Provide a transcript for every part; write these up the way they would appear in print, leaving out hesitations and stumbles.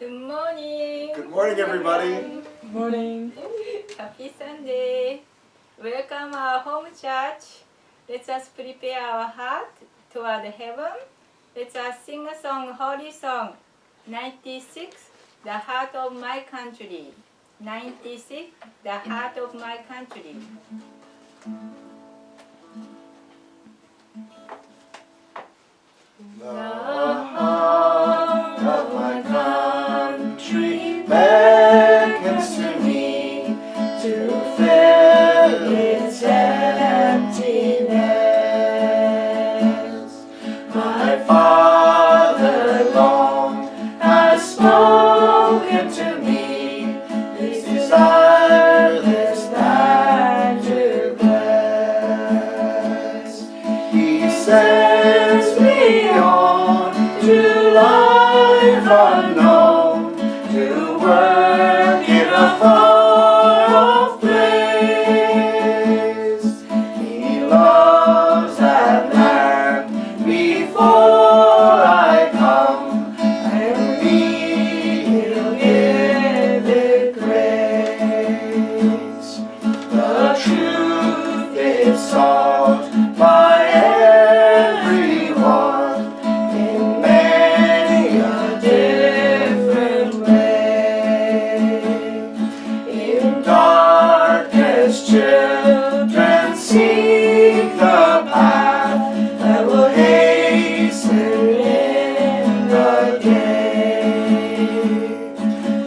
Good morning. Good morning, everybody. Good morning. Happy Sunday. Welcome our home church. Let us prepare our heart toward heaven. Let us sing a song, holy song. 96, the heart of my country. 96, the heart of my country. The heart of my country beckons to me to fill its emptiness. My Father long has spoken to me, His desire this land to bless. He sends me on to life unknown, to work in a far-off place. He loves that land before I come, and He'll give it grace. The truth is sought by everyone in many a different way. In darkness, children seek the path that will hasten in the day.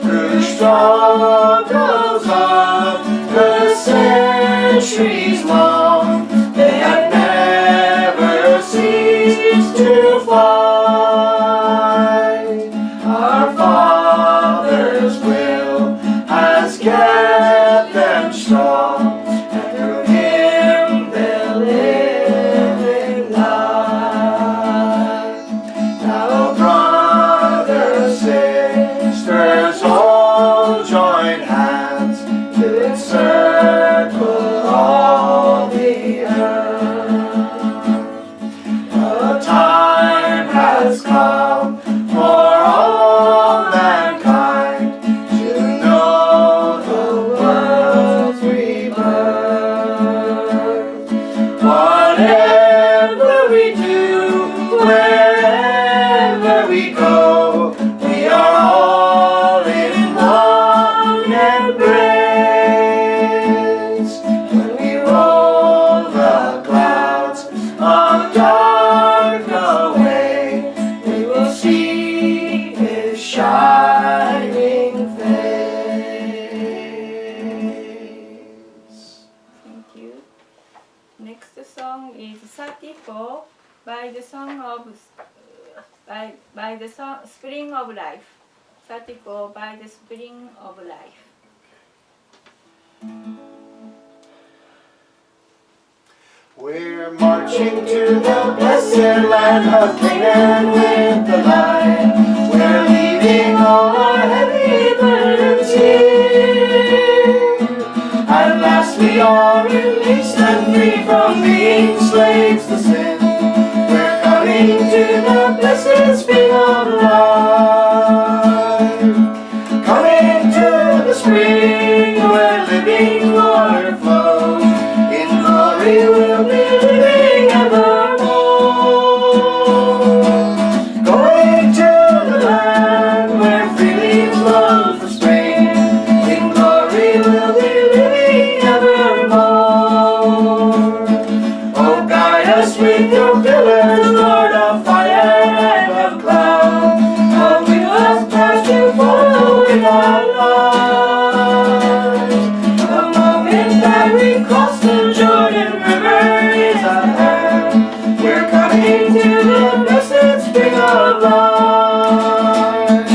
Through struggles of the centuries long, they have never ceased to fight. Our Father's will has kept them strong, and through Him they'll live in life. Now, brothers, sisters, all join hands to encircle all the earth. The time has come for all mankind to know the world's rebirth. Whatever we do, wherever we go, we are all in one embrace. When we roll the clouds of dark away, we will see His shining face. Thank you. Next song is 34 by the song of by the song Spring of Life. 34 by the Spring of Life. We're marching to the blessed land of Canaan with the light. We're leaving all our heavy burdens here. At last we are released and free from being slaves to sin. We're coming to the blessed spring of life. Coming to the spring where living water flows. In glory we'll be living evermore. Going to the land where freely flows the spring. In glory we'll be living evermore. Oh, guide us with your pillars, Lord of fire and of cloud. Oh, give us past to follow in our lives. The moment that we cross the Jordan River is at hand. We're coming to the blessed spring of life.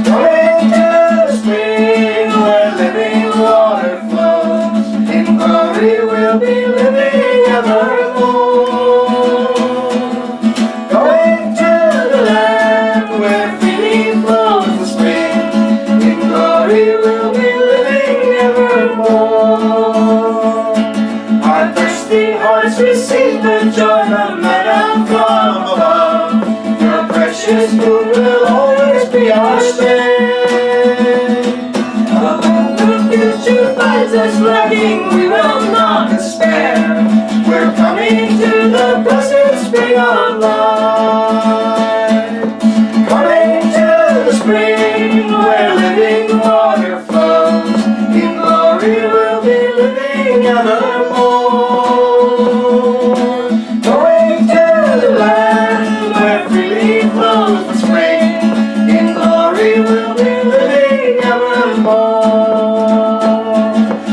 Going to the spring where living water flows. In glory we'll be living evermore. Going to the land where freely flows the spring. In glory we'll be living evermore. Our thirsty hearts receive the joy of manna from above. Your precious food will always be our stay. finds us lacking, we will not despair. We're coming to the blessed spring of life. Coming to the spring where living water flows. In glory we'll be living evermore. Going to the land where freely flows the spring. In glory we'll be living evermore.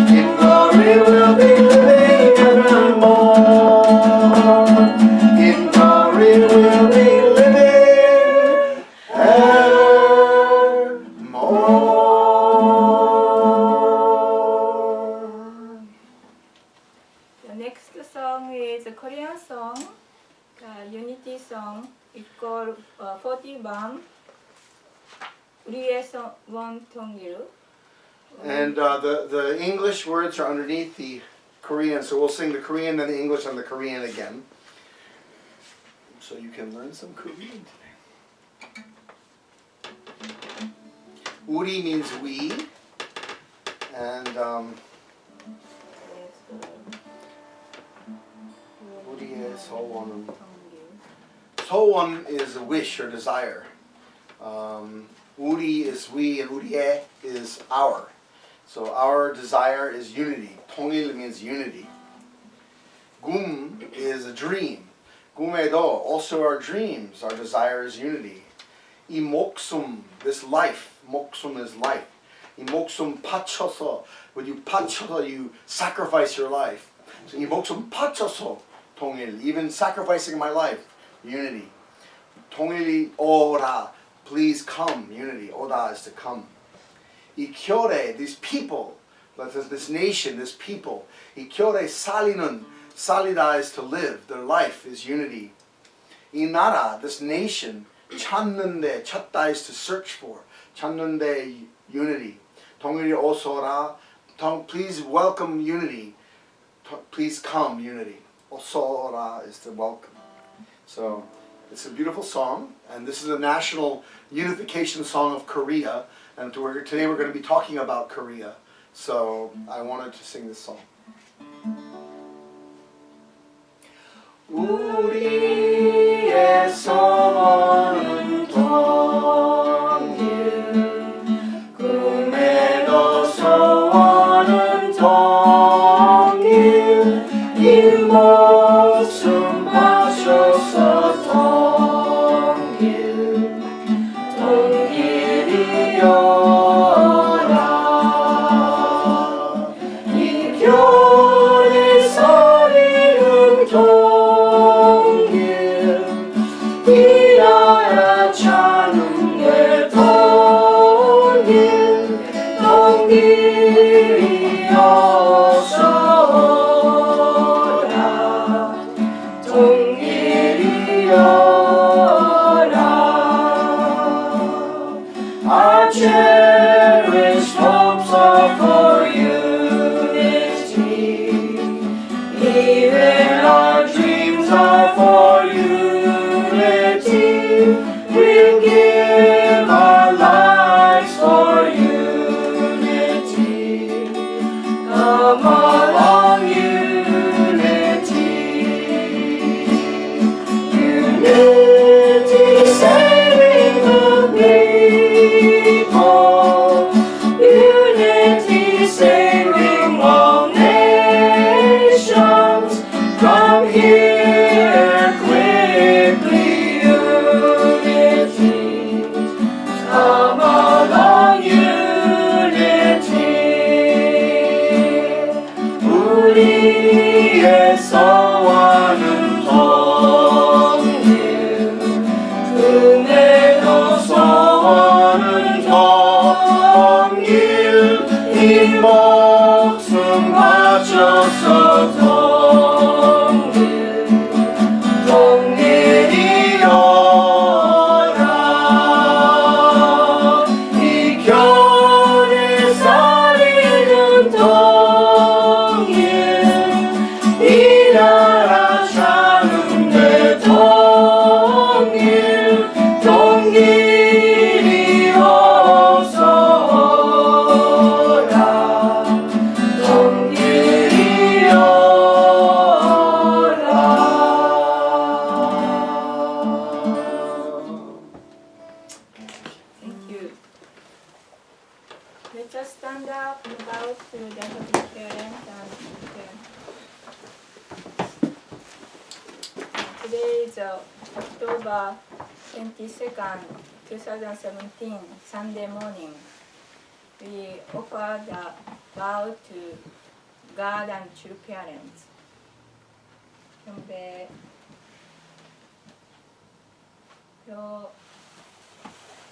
In glory we'll be living evermore. In glory we'll be living evermore. The next song is a Korean song, unity song. It's called 41. 우리의 원통일. And the English words are underneath the Korean, so we'll sing the Korean, then the English, and the Korean again. So you can learn some Korean today. 우리 means we, and 우리의 소원은 소원 is a wish or desire. 우리 is we, and 우리의 is our. So our desire is unity. 통일 means unity. 꿈 is a dream. 꿈에도 also our dreams, our desire is unity. 이 목숨, this life, 목숨 is life. 이 목숨 바쳐서, when you 바쳐서, you sacrifice your life. So 이 목숨 바쳐서 통일, even sacrificing my life, unity. 통일이 오라, please come, unity. 오다 is to come. 이 교회, these people, this nation, this people. 이 교회 살리는, 살리다 is to live. Their life is unity. 이 나라, this nation, 찾는데, 찾다 is to search for. 찾는데 unity. 통일이 오소라, please welcome unity. Please come, unity. 오소라 is to welcome. So it's a beautiful song, and this is a national unification song of Korea. And today we're going to be talking about Korea. So I wanted to sing this song. 우리의 소원은 통일, 꿈에도 소원은 통일, 이 목숨 바쳐서 통일, 통일이여. Cherished hopes are for unity. Even our dreams are for unity. We'll give our lives for unity. Come along, unity. Unity saving the people. Unity saving all nations. Come here quickly, unity. Come along, unity. 우리의 소원은 통일. 꿈에도 소원은 통일. 이 목숨 바쳐서 통일, 통일이여라. 이 교회 살리는 통일, 이 나라 October 22nd, 2017, Sunday morning. We offer the vow to God and true parents. 경배.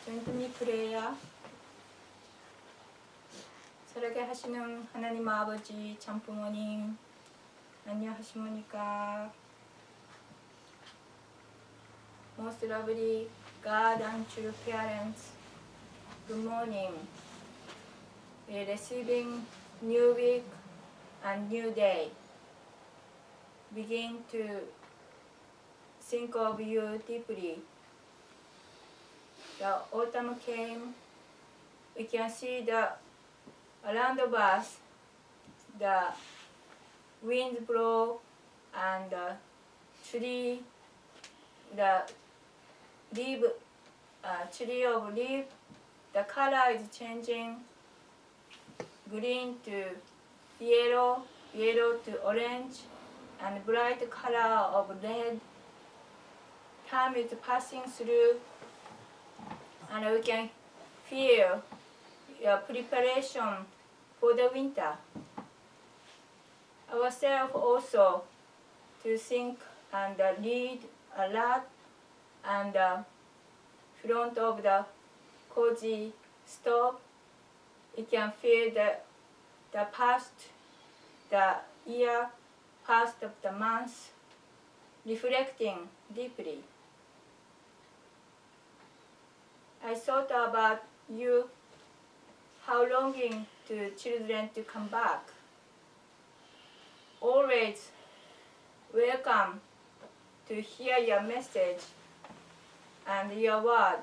jointly prayer. 살아계시는 하나님 아버지, 참부모님, 안녕하십니까? Most lovely God and true parents, good morning. We are receiving new week and new day. Begin to think of you deeply. The autumn came. We can see the around of us, the wind blow and the tree, the leaf, tree of leaf, the color is changing, green to yellow, yellow to orange, and bright color of red. Time is passing through, and we can feel your preparation for the winter. Ourselves also to think and read a lot, and front of the cozy stove, we can feel the past, the year, past of the month, reflecting deeply. I thought about you, how longing to children to come back. Always welcome to hear your message and your word.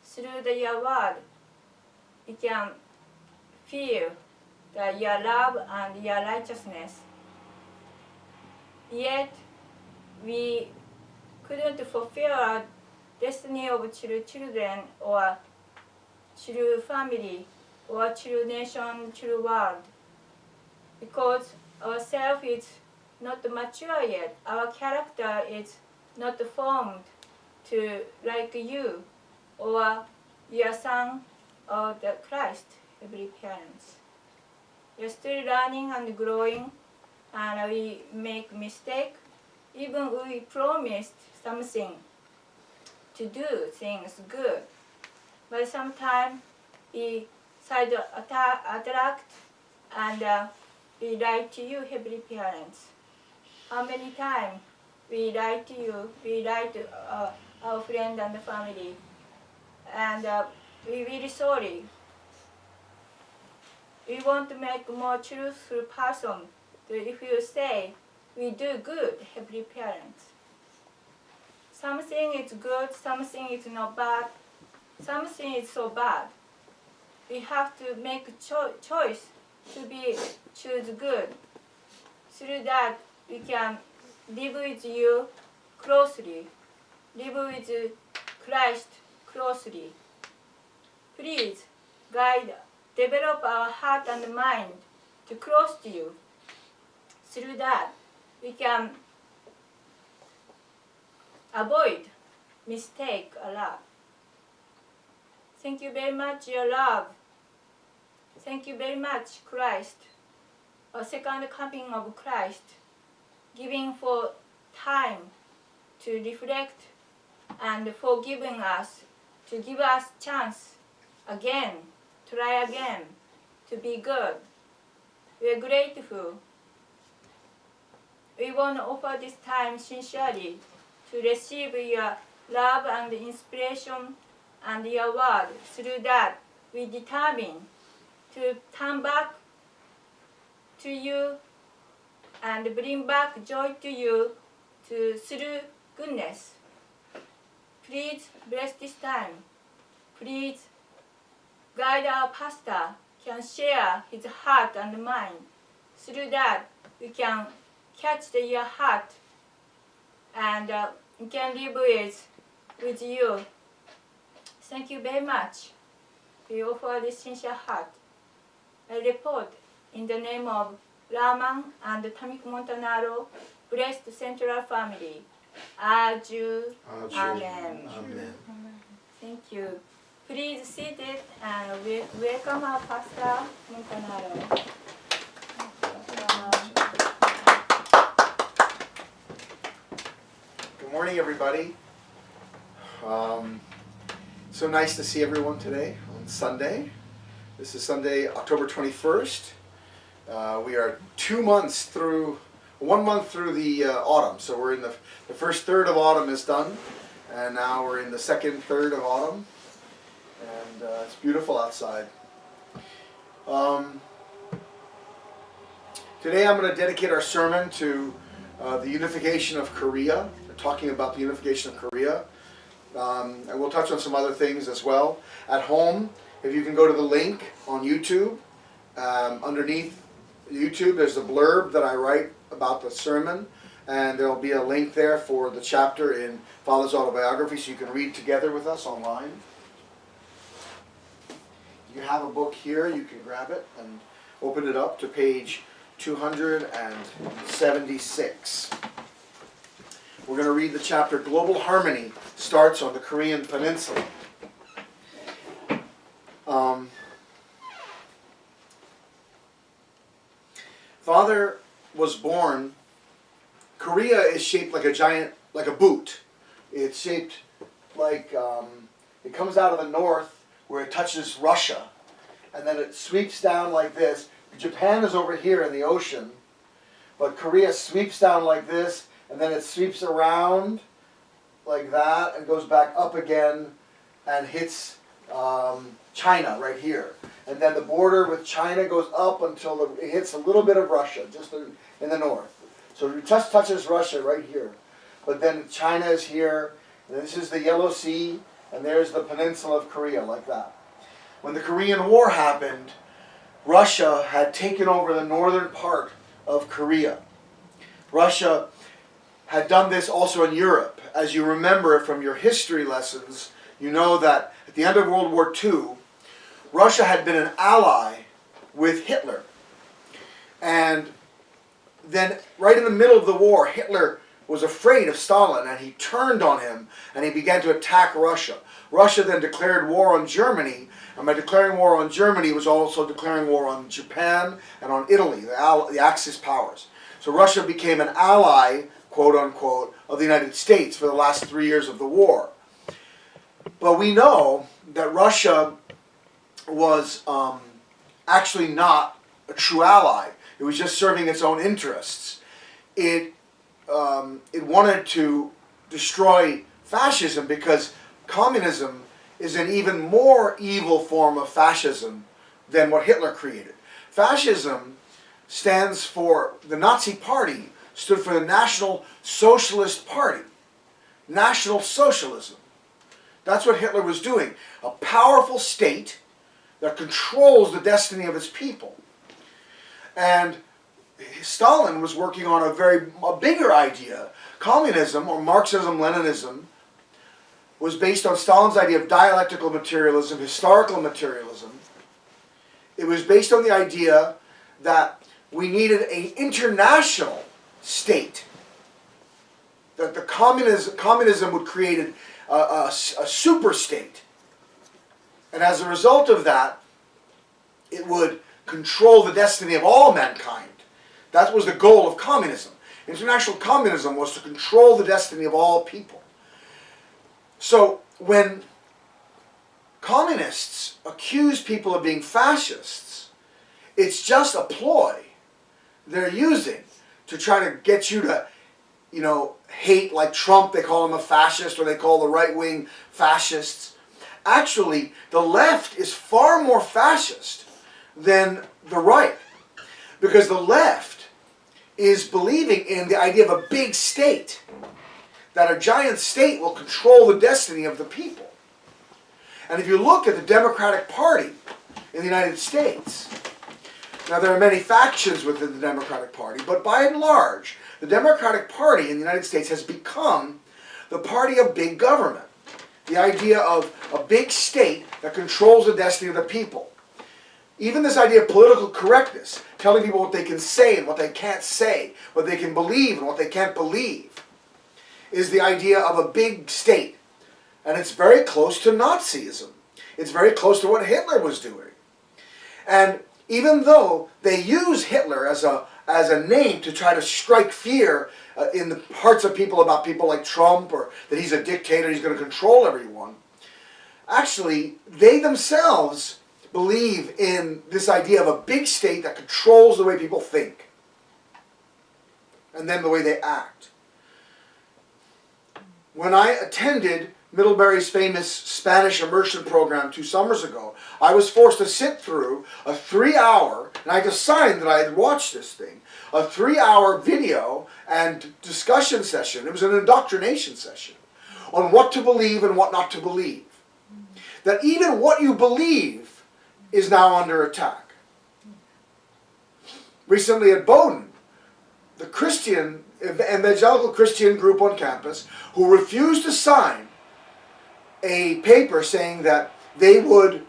Through your word, you can feel your love and your righteousness. Yet, we couldn't fulfill our destiny of true children or true family or true nation, true world, because our self is not mature yet. Our character is not formed to like you or your son or the Christ, every parents. You're still learning and growing, and we make mistake. Even we promised something to do things good, but sometimes we side attract and we lie to you, heavenly parents. How many times we lie to you, we lie to our friend and the family, and we're really sorry. We want to make more truthful person. If you say we do good, heavenly parents. Something is good, something is not bad, something is so bad. We have to make a choice to choose good. Through that, we can live with you closely, live with Christ closely. Please guide, develop our heart and mind to close to you. Through that, we can avoid mistake a lot. Thank you very much, your love. Thank you very much, Christ, a second coming of Christ, giving for time to reflect and forgiving us, to give us chance again, try again, to be good. We are grateful. We want to offer this time sincerely to receive your love and inspiration and your word. Through that, we determine to turn back to you and bring back joy to you through goodness. Please bless this time. Please guide our pastor, can share his heart and mind. Through that, we can catch your heart and we can live with you. Thank you very much. We offer this sincere heart. I report in the name of Raman and Tamik Montanaro, blessed central family. Aju. Amen. Amen. Amen. Thank you. Please sit it and we welcome our pastor, Munkanaro. Good morning, everybody. So nice to see everyone today on Sunday. This is Sunday, October 21st. We are 1 month through the autumn. So we're in the first third of autumn is done, and now we're in the second third of autumn, and it's beautiful outside. Today I'm going to dedicate our sermon to the unification of Korea, talking about the unification of Korea. And we'll touch on some other things as well. At home, if you can go to the link on YouTube, underneath YouTube there's a blurb that I write about the sermon, and there will be a link there for the chapter in Father's autobiography, so you can read together with us online. You have a book here, you can grab it and open it up to page 276. We're going to read the chapter Global Harmony Starts on the Korean Peninsula. Father was born. Korea is shaped like a giant, like a boot. It's shaped like, it comes out of the north where it touches Russia, and then it sweeps down like this. Japan is over here in the ocean, but Korea sweeps down like this, and then it sweeps around like that and goes back up again and hits China right here. And then the border with China goes up until it hits a little bit of Russia, just in the north. So it just touches Russia right here. But then China is here, and this is the Yellow Sea, and there's the peninsula of Korea, like that. When the Korean War happened, Russia had taken over the northern part of Korea. Russia had done this also in Europe. As you remember from your history lessons, you know that at the end of World War II, Russia had been an ally with Hitler. And then right in the middle of the war, Hitler was afraid of Stalin, and he turned on him and he began to attack Russia. Russia then declared war on Germany, and by declaring war on Germany, it was also declaring war on Japan and on Italy, the Axis powers. So Russia became an ally, quote unquote, of the United States for the last 3 years of the war. But we know that Russia was actually not a true ally. It was just serving its own interests. It wanted to destroy fascism because communism is an even more evil form of fascism than what Hitler created. Fascism stands for, the Nazi Party stood for the National Socialist Party. National Socialism. That's what Hitler was doing. A powerful state that controls the destiny of its people. And Stalin was working on a bigger idea. Communism, or Marxism-Leninism, was based on Stalin's idea of dialectical materialism, historical materialism. It was based on the idea that we needed an international state. That the communism would create a super state. And as a result of that, it would control the destiny of all mankind. That was the goal of communism. International communism was to control the destiny of all people. So when communists accuse people of being fascists, it's just a ploy they're using to try to get you to, hate, like Trump, they call him a fascist, or they call the right-wing fascists. Actually, the left is far more fascist than the right, because the left is believing in the idea of a big state, that a giant state will control the destiny of the people. And if you look at the Democratic Party in the United States, now there are many factions within the Democratic Party, but by and large, the Democratic Party in the United States has become the party of big government. The idea of a big state that controls the destiny of the people. Even this idea of political correctness, telling people what they can say and what they can't say, what they can believe and what they can't believe. is the idea of a big state. And it's very close to Nazism. It's very close to what Hitler was doing. And even though they use Hitler as a name to try to strike fear in the hearts of people about people like Trump, or that he's a dictator, he's going to control everyone, actually, they themselves believe in this idea of a big state that controls the way people think and then the way they act. When I attended Middlebury's famous Spanish immersion program 2 summers ago, I was forced to sit through a 3-hour, and I had to sign that I had watched this thing, a 3-hour video and discussion session. It was an indoctrination session on what to believe and what not to believe. That even what you believe is now under attack. Recently at Bowdoin, the Christian, evangelical Christian group on campus who refused to sign a paper saying that they would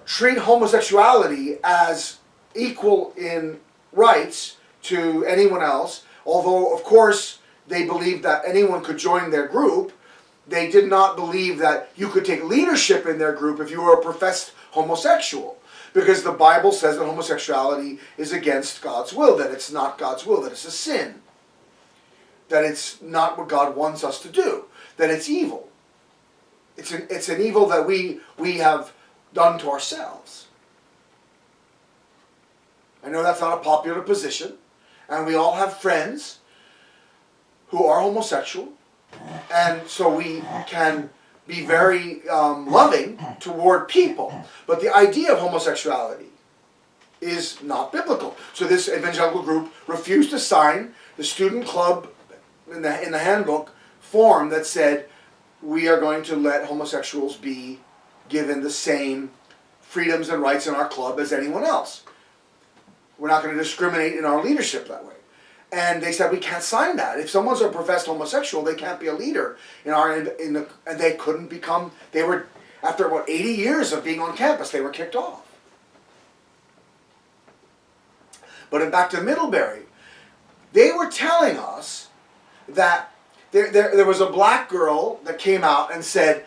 treat homosexuality as equal in rights to anyone else, although of course they believed that anyone could join their group. They did not believe that you could take leadership in their group if you were a professed homosexual, because the Bible says that homosexuality is against God's will, that it's not God's will, that it's a sin, that it's not what God wants us to do, that it's evil. It's an evil that we have done to ourselves. I know that's not a popular position, and we all have friends who are homosexual, and so we can be very loving toward people. But the idea of homosexuality is not biblical. So this evangelical group refused to sign the student club in the handbook form that said, we are going to let homosexuals be given the same freedoms and rights in our club as anyone else. We're not going to discriminate in our leadership that way. And they said, we can't sign that. If someone's a professed homosexual, they can't be a leader and they couldn't become, they were, after about 80 years of being on campus, they were kicked off. But back to Middlebury, they were telling us that there was a black girl that came out and said,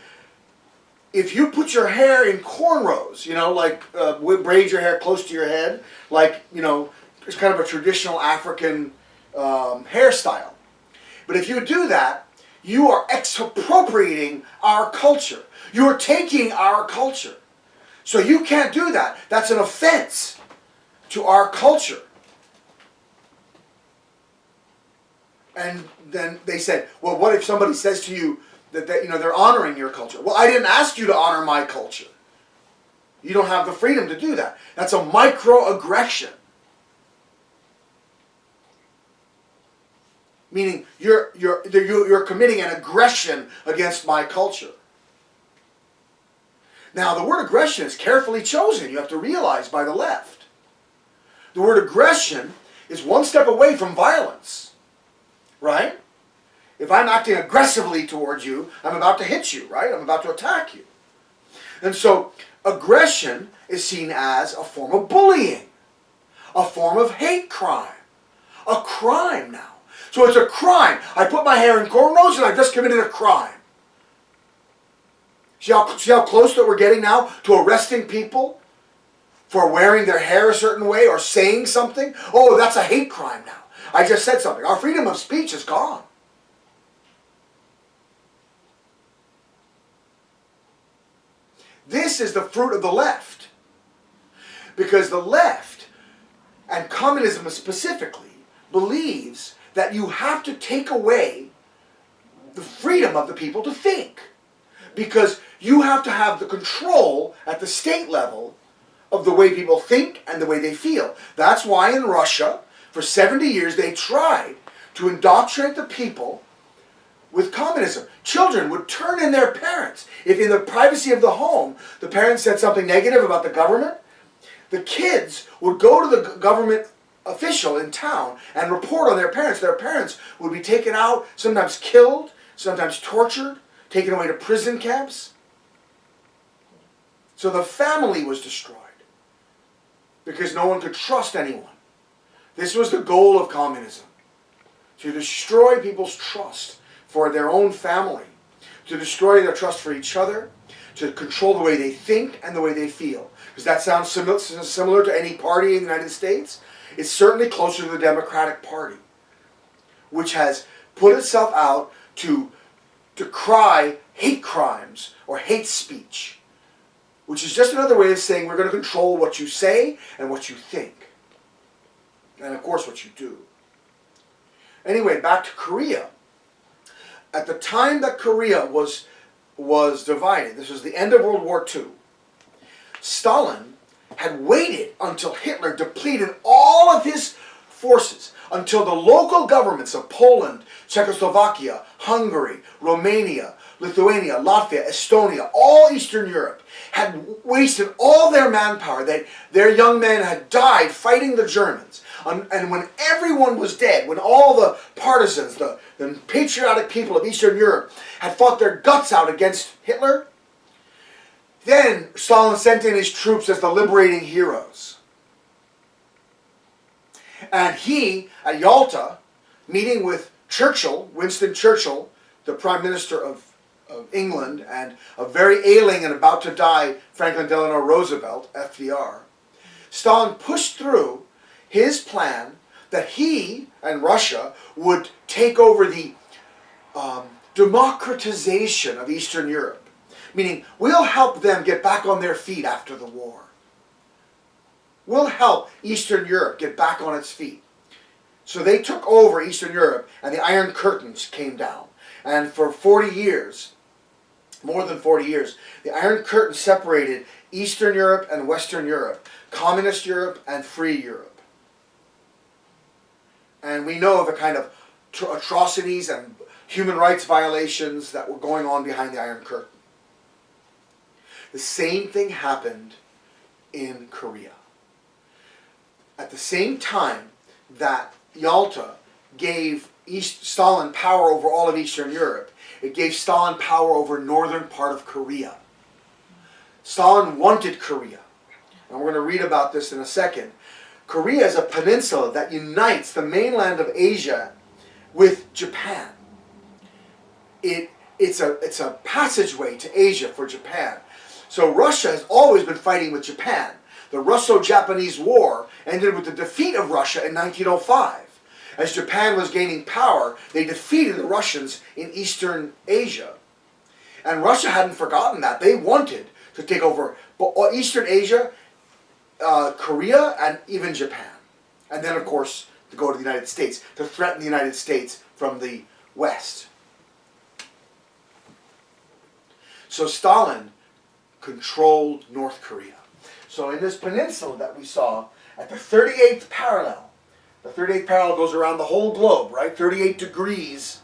if you put your hair in cornrows, like braid your hair close to your head, like, it's kind of a traditional African hairstyle. But if you do that, you are expropriating our culture. You are taking our culture. So you can't do that. That's an offense to our culture. And then they said, well, what if somebody says to you that they're honoring your culture? Well, I didn't ask you to honor my culture. You don't have the freedom to do that. That's a microaggression. Meaning you're committing an aggression against my culture. Now, the word aggression is carefully chosen, you have to realize, by the left. The word aggression is one step away from violence. Right? If I'm acting aggressively towards you, I'm about to hit you, right? I'm about to attack you. And so, aggression is seen as a form of bullying, a form of hate crime, a crime now. So it's a crime. I put my hair in cornrows and I just committed a crime. See how close that we're getting now to arresting people for wearing their hair a certain way or saying something? Oh, that's a hate crime now. I just said something. Our freedom of speech is gone. This is the fruit of the left. Because the left, and communism specifically, believes that you have to take away the freedom of the people to think. Because you have to have the control at the state level of the way people think and the way they feel. That's why in Russia, for 70 years, they tried to indoctrinate the people with communism. Children would turn in their parents. If in the privacy of the home, the parents said something negative about the government, the kids would go to the government official in town and report on their parents. Their parents would be taken out, sometimes killed, sometimes tortured, taken away to prison camps. So the family was destroyed because no one could trust anyone. This was the goal of communism. to destroy people's trust for their own family, to destroy their trust for each other, to control the way they think and the way they feel. Does that sound similar to any party in the United States? It's certainly closer to the Democratic Party, which has put itself out to cry hate crimes or hate speech, which is just another way of saying we're going to control what you say and what you think. And of course what you do. Anyway, back to Korea. At the time that Korea was divided, this was the end of World War II, Stalin had waited until Hitler depleted all of his forces, until the local governments of Poland, Czechoslovakia, Hungary, Romania, Lithuania, Latvia, Estonia, all Eastern Europe, had wasted all their manpower. Their young men had died fighting the Germans. And when everyone was dead, when all the partisans, the patriotic people of Eastern Europe had fought their guts out against Hitler, then Stalin sent in his troops as the liberating heroes. And he, at Yalta, meeting with Churchill, Winston Churchill, the Prime Minister of England, and a very ailing and about to die Franklin Delano Roosevelt, FDR, Stalin pushed through his plan that he and Russia would take over the democratization of Eastern Europe. Meaning, we'll help them get back on their feet after the war. We'll help Eastern Europe get back on its feet. So they took over Eastern Europe and the Iron Curtains came down. And for 40 years, more than 40 years, the Iron Curtain separated Eastern Europe and Western Europe, Communist Europe and Free Europe. And we know of the kind of atrocities and human rights violations that were going on behind the Iron Curtain. The same thing happened in Korea. At the same time that Yalta gave Stalin power over all of Eastern Europe, it gave Stalin power over northern part of Korea. Stalin wanted Korea. And we're going to read about this in a second. Korea is a peninsula that unites the mainland of Asia with Japan. It's a passageway to Asia for Japan. So Russia has always been fighting with Japan. The Russo-Japanese War ended with the defeat of Russia in 1905. As Japan was gaining power, they defeated the Russians in Eastern Asia. And Russia hadn't forgotten that. They wanted to take over Eastern Asia, Korea, and even Japan. And then, of course, to go to the United States, to threaten the United States from the West. So Stalin controlled North Korea. So in this peninsula that we saw, at the 38th parallel, the 38th parallel goes around the whole globe, right? 38 degrees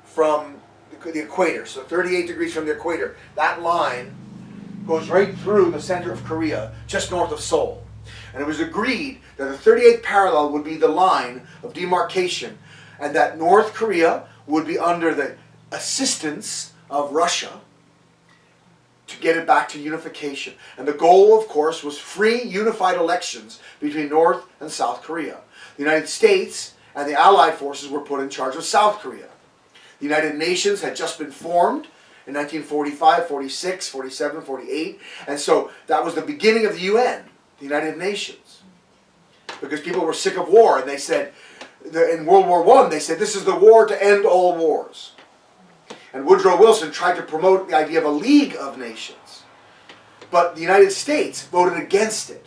from the equator. So 38 degrees from the equator. That line goes right through the center of Korea, just north of Seoul. And it was agreed that the 38th parallel would be the line of demarcation, and that North Korea would be under the assistance of Russia to get it back to unification. And the goal, of course, was free, unified elections between North and South Korea. The United States and the Allied forces were put in charge of South Korea. The United Nations had just been formed in 1945, 46, 47, 48. And so that was the beginning of the UN, the United Nations. Because people were sick of war, and they said, in World War I, they said, this is the war to end all wars. And Woodrow Wilson tried to promote the idea of a League of Nations. But the United States voted against it.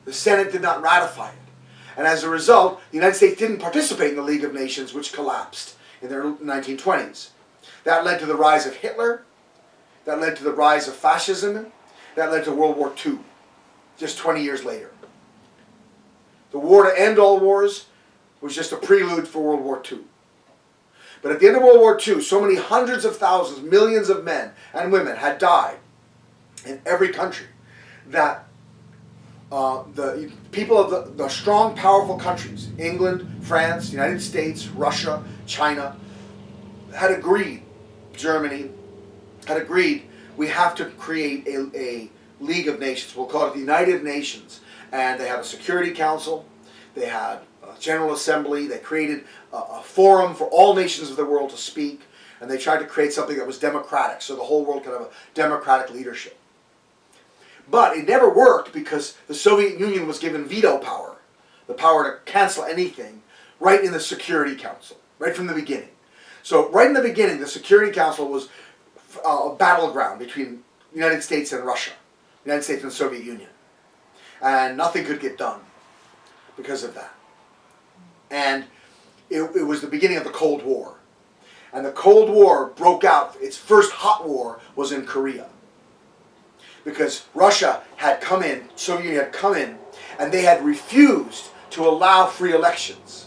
The Senate did not ratify it. And as a result, the United States didn't participate in the League of Nations, which collapsed in the 1920s. That led to the rise of Hitler. That led to the rise of fascism. That led to World War II, just 20 years later. The war to end all wars was just a prelude for World War II. But at the end of World War II, so many hundreds of thousands, millions of men and women had died in every country that the people of the strong, powerful countries, England, France, the United States, Russia, China, had agreed, Germany, had agreed we have to create a League of Nations. We'll call it the United Nations. And they had a Security Council. They had General Assembly. They created a forum for all nations of the world to speak, and they tried to create something that was democratic, so the whole world could have a democratic leadership. But it never worked because the Soviet Union was given veto power, the power to cancel anything, right in the Security Council, right from the beginning. So right in the beginning, the Security Council was a battleground between the United States and Russia, the United States and the Soviet Union. And nothing could get done because of that. And it was the beginning of the Cold War. And the Cold War broke out. Its first hot war was in Korea. Because Russia had come in, Soviet Union had come in, and they had refused to allow free elections.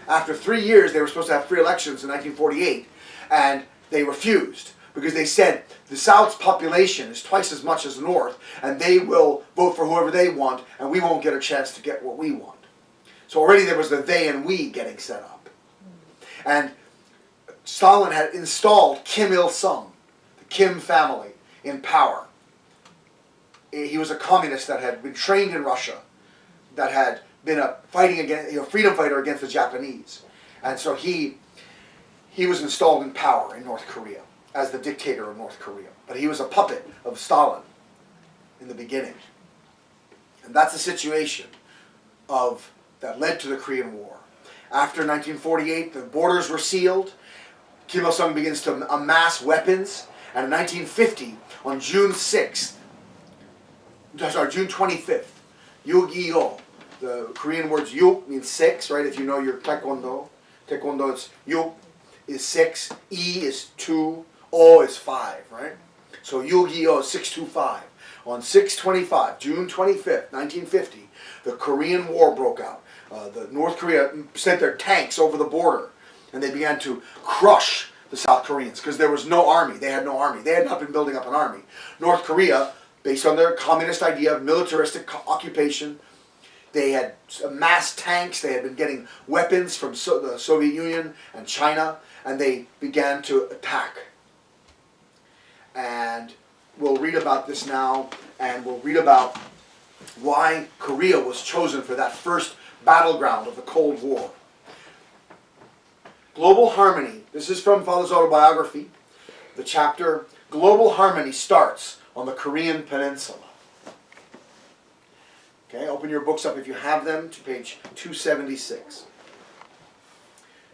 After 3 years, they were supposed to have free elections in 1948, and they refused because they said the South's population is twice as much as the North, and they will vote for whoever they want, and we won't get a chance to get what we want. So already there was the they and we getting set up. And Stalin had installed Kim Il-sung, the Kim family, in power. He was a communist that had been trained in Russia, that had been a freedom fighter against the Japanese. And so he was installed in power in North Korea as the dictator of North Korea. But he was a puppet of Stalin in the beginning. And that's the situation that led to the Korean War. After 1948, the borders were sealed. Kim Il-sung begins to amass weapons. And in 1950, on June 25th, Yug-iyo, the Korean words yug means 6, right? If you know your taekwondo, it's yug is 6, e is 2, o is 5, right? So Yug-iyo is 625. On 6/25, June 25th, 1950, the Korean War broke out. The North Korea sent their tanks over the border, and they began to crush the South Koreans because there was no army. They had no army. They had not been building up an army. North Korea, based on their communist idea of militaristic occupation, they had amassed tanks. They had been getting weapons from the Soviet Union and China, and they began to attack. And we'll read about this now, and we'll read about why Korea was chosen for that first battleground of the Cold War. Global harmony. This is from Father's autobiography. The chapter, Global Harmony, starts on the Korean Peninsula. Okay, open your books up if you have them to page 276.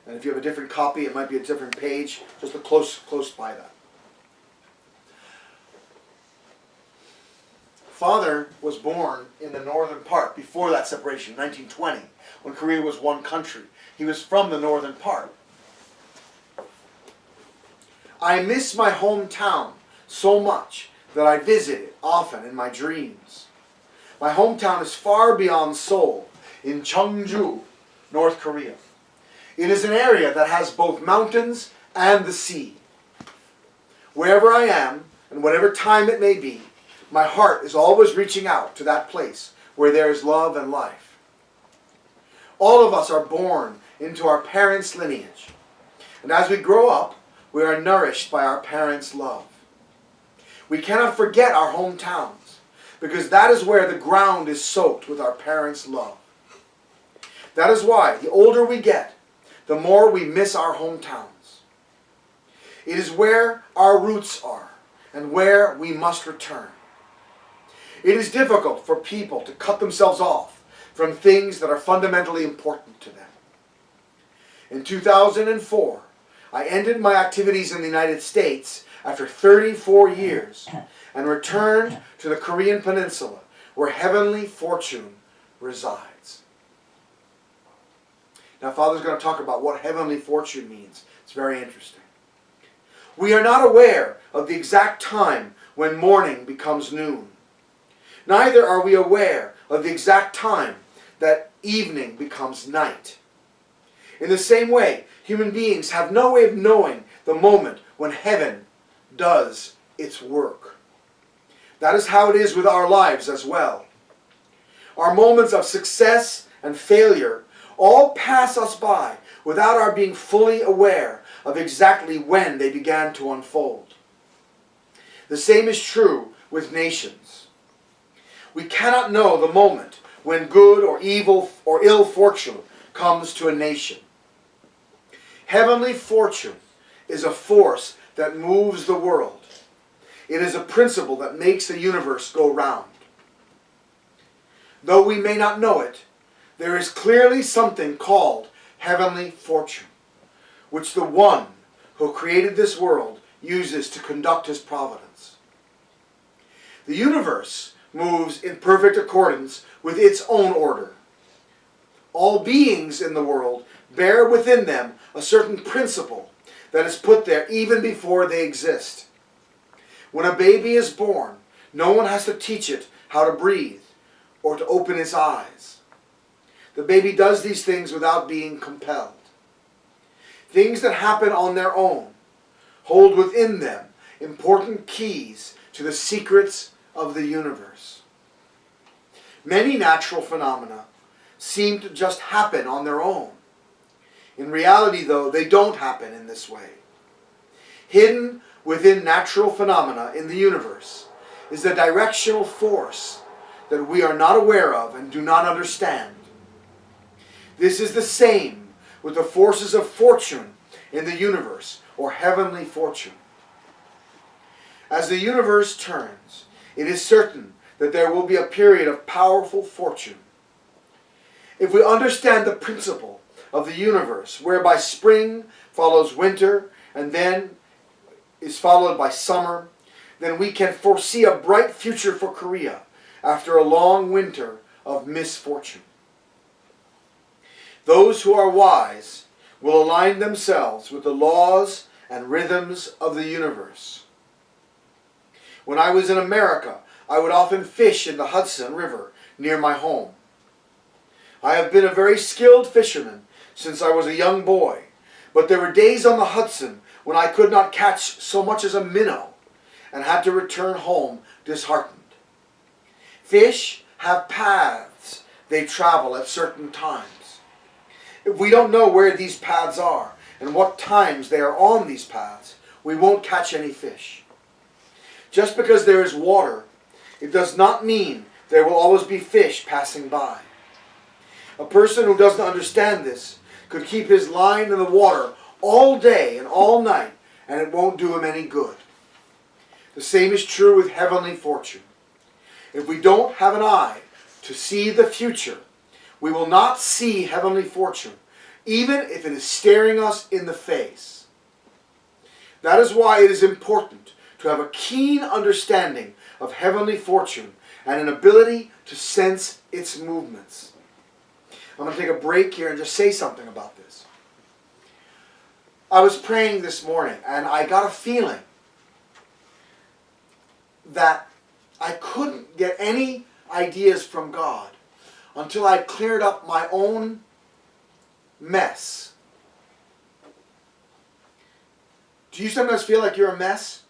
And if you have a different copy, it might be a different page, just close by that. Father was born in the northern part before that separation, 1920, when Korea was one country. He was from the northern part. I miss my hometown so much that I visit it often in my dreams. My hometown is far beyond Seoul, in Cheongju, North Korea. It is an area that has both mountains and the sea. Wherever I am, and whatever time it may be, my heart is always reaching out to that place where there is love and life. All of us are born into our parents' lineage. And as we grow up, we are nourished by our parents' love. We cannot forget our hometowns, because that is where the ground is soaked with our parents' love. That is why, the older we get, the more we miss our hometowns. It is where our roots are, and where we must return. It is difficult for people to cut themselves off from things that are fundamentally important to them. In 2004, I ended my activities in the United States after 34 years and returned to the Korean Peninsula where heavenly fortune resides. Now, Father's going to talk about what heavenly fortune means. It's very interesting. We are not aware of the exact time when morning becomes noon. Neither are we aware of the exact time that evening becomes night. In the same way, human beings have no way of knowing the moment when heaven does its work. That is how it is with our lives as well. Our moments of success and failure all pass us by without our being fully aware of exactly when they began to unfold. The same is true with nations. We cannot know the moment when good or evil or ill fortune comes to a nation. Heavenly fortune is a force that moves the world. It is a principle that makes the universe go round. Though we may not know it, there is clearly something called heavenly fortune, which the one who created this world uses to conduct his providence. The universe moves in perfect accordance with its own order. All beings in the world bear within them a certain principle that is put there even before they exist. When a baby is born, no one has to teach it how to breathe or to open its eyes. The baby does these things without being compelled. Things that happen on their own hold within them important keys to the secrets of the universe. Many natural phenomena seem to just happen on their own. In reality, though, they don't happen in this way. Hidden within natural phenomena in the universe is the directional force that we are not aware of and do not understand. This is the same with the forces of fortune in the universe, or heavenly fortune. As the universe turns, it is certain that there will be a period of powerful fortune. If we understand the principle of the universe, whereby spring follows winter and then is followed by summer, then we can foresee a bright future for Korea after a long winter of misfortune. Those who are wise will align themselves with the laws and rhythms of the universe. When I was in America, I would often fish in the Hudson River near my home. I have been a very skilled fisherman since I was a young boy, but there were days on the Hudson when I could not catch so much as a minnow and had to return home disheartened. Fish have paths they travel at certain times. If we don't know where these paths are and what times they are on these paths, we won't catch any fish. Just because there is water, it does not mean there will always be fish passing by. A person who doesn't understand this could keep his line in the water all day and all night, and it won't do him any good. The same is true with heavenly fortune. If we don't have an eye to see the future, we will not see heavenly fortune, even if it is staring us in the face. That is why it is important to have a keen understanding of heavenly fortune and an ability to sense its movements. I'm going to take a break here and just say something about this. I was praying this morning and I got a feeling that I couldn't get any ideas from God until I cleared up my own mess. Do you sometimes feel like you're a mess?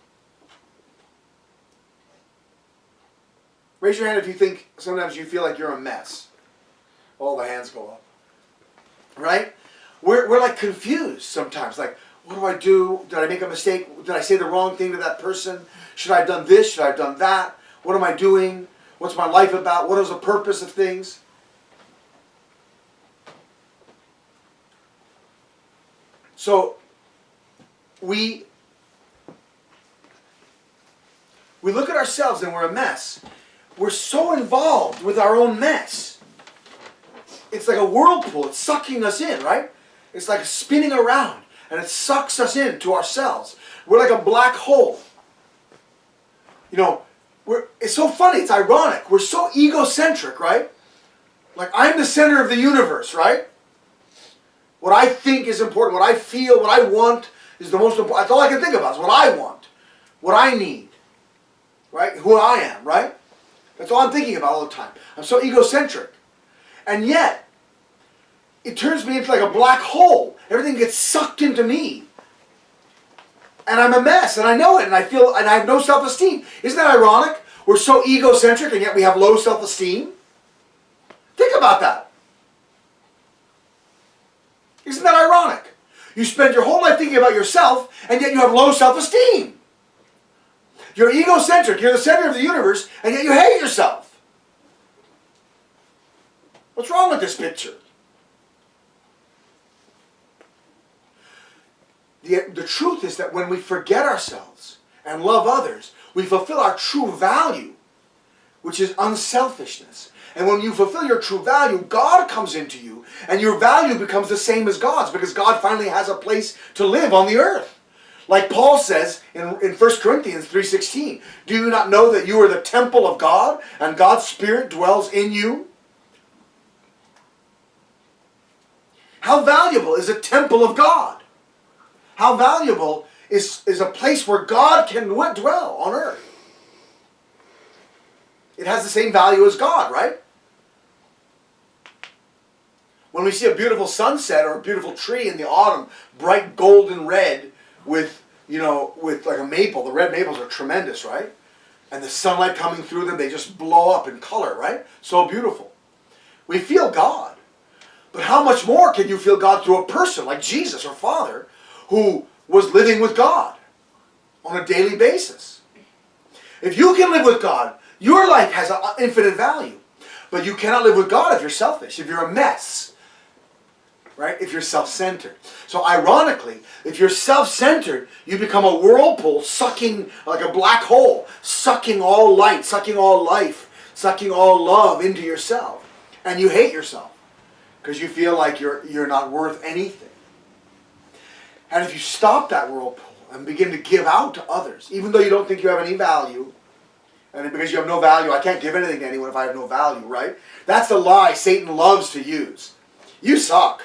Raise your hand if you think sometimes you feel like you're a mess. All the hands go up. Right? We're like confused sometimes. Like, what do I do? Did I make a mistake? Did I say the wrong thing to that person? Should I have done this? Should I have done that? What am I doing? What's my life about? What is the purpose of things? So, we look at ourselves and we're a mess. We're so involved with our own mess. It's like a whirlpool. It's sucking us in, right? It's like spinning around and it sucks us into ourselves. We're like a black hole. You know, it's so funny. It's ironic. We're so egocentric, right? Like, I'm the center of the universe, right? What I think is important, what I feel, what I want is the most important. That's all I can think about is what I want, what I need, right? Who I am, right? That's all I'm thinking about all the time. I'm so egocentric. And yet, it turns me into like a black hole. Everything gets sucked into me. And I'm a mess, and I know it, and I feel, and I have no self-esteem. Isn't that ironic? We're so egocentric, and yet we have low self-esteem. Think about that. Isn't that ironic? You spend your whole life thinking about yourself, and yet you have low self-esteem. You're egocentric, you're the center of the universe, and yet you hate yourself. What's wrong with this picture? the truth is that when we forget ourselves and love others, we fulfill our true value, which is unselfishness. And when you fulfill your true value, God comes into you, and your value becomes the same as God's, because God finally has a place to live on the earth. Like Paul says in 1 Corinthians 3:16, do you not know that you are the temple of God, and God's Spirit dwells in you? How valuable is a temple of God? How valuable is a place where God can dwell on earth? It has the same value as God, right? When we see a beautiful sunset or a beautiful tree in the autumn, bright golden red with like a maple, the red maples are tremendous, right? And the sunlight coming through them, they just blow up in color, right? So beautiful. We feel God. But how much more can you feel God through a person like Jesus, our Father, who was living with God on a daily basis? If you can live with God, your life has an infinite value. But you cannot live with God if you're selfish, if you're a mess, right? If you're self-centered. So ironically, if you're self-centered, you become a whirlpool sucking like a black hole, sucking all light, sucking all life, sucking all love into yourself. And you hate yourself because you feel like you're not worth anything. And if you stop that whirlpool and begin to give out to others, even though you don't think you have any value, and because you have no value, I can't give anything to anyone if I have no value, right? That's the lie Satan loves to use. You suck.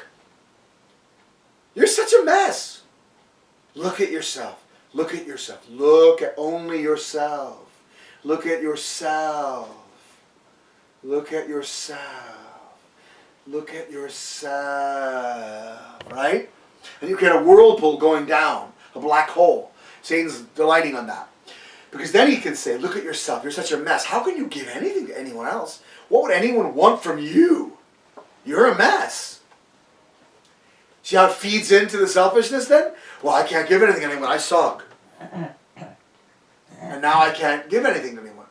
You're such a mess. Look at yourself. Look at yourself. Look at only yourself. Look at yourself. Look at yourself. Look at yourself. Right? And you get a whirlpool going down, a black hole. Satan's delighting on that. Because then he can say, look at yourself. You're such a mess. How can you give anything to anyone else? What would anyone want from you? You're a mess. See how it feeds into the selfishness then? Well, I can't give anything to anyone. I suck. And now I can't give anything to anyone.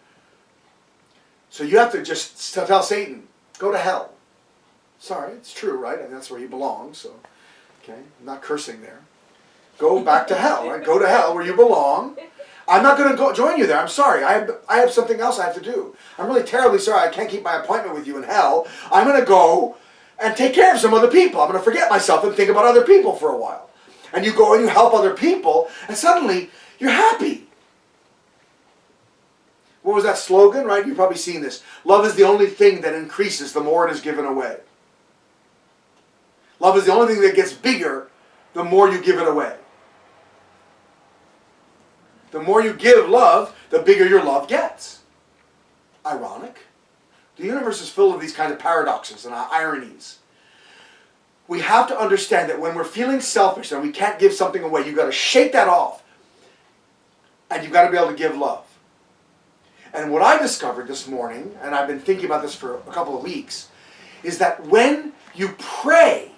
So you have to just tell Satan, go to hell. Sorry, it's true, right? And that's where he belongs. So, okay, I'm not cursing there. Go back to hell, right? Go to hell where you belong. I'm not going to join you there. I'm sorry. I have something else I have to do. I'm really terribly sorry. I can't keep my appointment with you in hell. I'm going to go and take care of some other people. I'm going to forget myself and think about other people for a while. And you go and you help other people, and suddenly you're happy. What was that slogan, right? You've probably seen this. Love is the only thing that increases the more it is given away. Love is the only thing that gets bigger the more you give it away. The more you give love, the bigger your love gets. Ironic. The universe is full of these kinds of paradoxes and ironies. We have to understand that when we're feeling selfish and we can't give something away, you've got to shake that off. And you've got to be able to give love. And what I discovered this morning, and I've been thinking about this for a couple of weeks, is that when you pray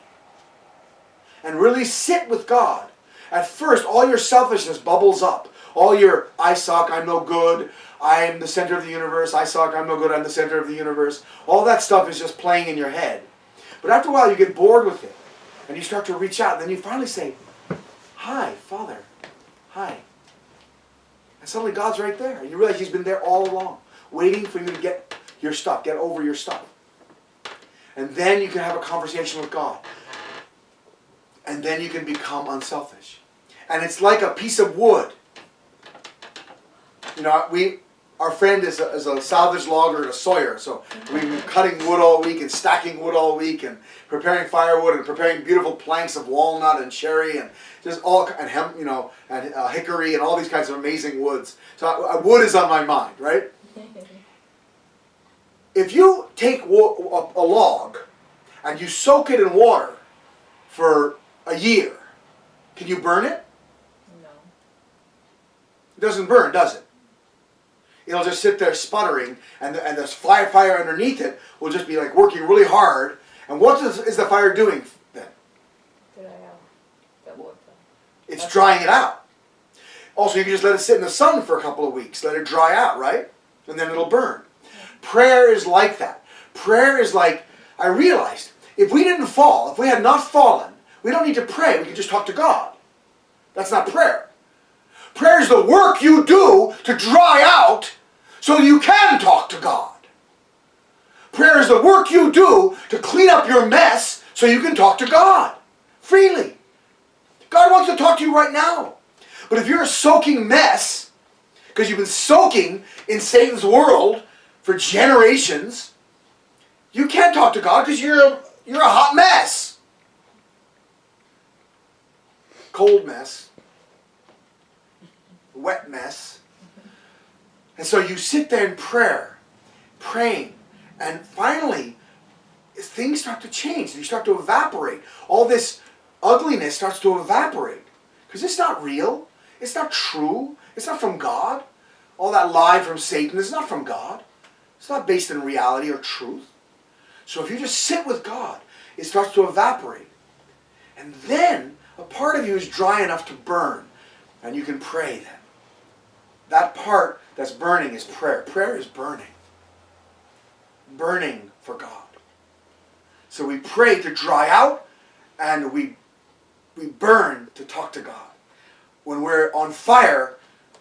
and really sit with God, at first all your selfishness bubbles up. All your, I suck, I'm no good, I'm the center of the universe, I suck, I'm no good, I'm the center of the universe. All that stuff is just playing in your head. But after a while you get bored with it. And you start to reach out. And then you finally say, hi, Father. Hi. And suddenly God's right there. And you realize He's been there all along, waiting for you to get your stuff, get over your stuff. And then you can have a conversation with God. And then you can become unselfish. And it's like a piece of wood. You know, our friend is a salvage logger and a sawyer, so we've been cutting wood all week and stacking wood all week and preparing firewood and preparing beautiful planks of walnut and cherry and just all and hemp, and hickory and all these kinds of amazing woods. So wood is on my mind, right? If you take a log and you soak it in water for a year, can you burn it? No. It doesn't burn, does it? It'll just sit there sputtering, and the fire underneath it will just be like working really hard. And what is the fire doing then? Dry out the water. It's drying it out. Also, you can just let it sit in the sun for a couple of weeks. Let it dry out, right? And then it'll burn. Prayer is like that. Prayer is like, I realized, if we didn't fall, if we had not fallen, we don't need to pray. We can just talk to God. That's not prayer. Prayer is the work you do to dry out so you can talk to God. Prayer is the work you do to clean up your mess so you can talk to God freely. God wants to talk to you right now. But if you're a soaking mess, because you've been soaking in Satan's world for generations, you can't talk to God because you're a hot mess. Cold mess. Wet mess. And so you sit there in prayer, praying, and finally things start to change. They start to evaporate. All this ugliness starts to evaporate. Because it's not real. It's not true. It's not from God. All that lie from Satan is not from God. It's not based in reality or truth. So if you just sit with God, it starts to evaporate. And then a part of you is dry enough to burn. And you can pray then. That part that's burning is prayer. Prayer is burning. Burning for God. So we pray to dry out, and we burn to talk to God. When we're on fire,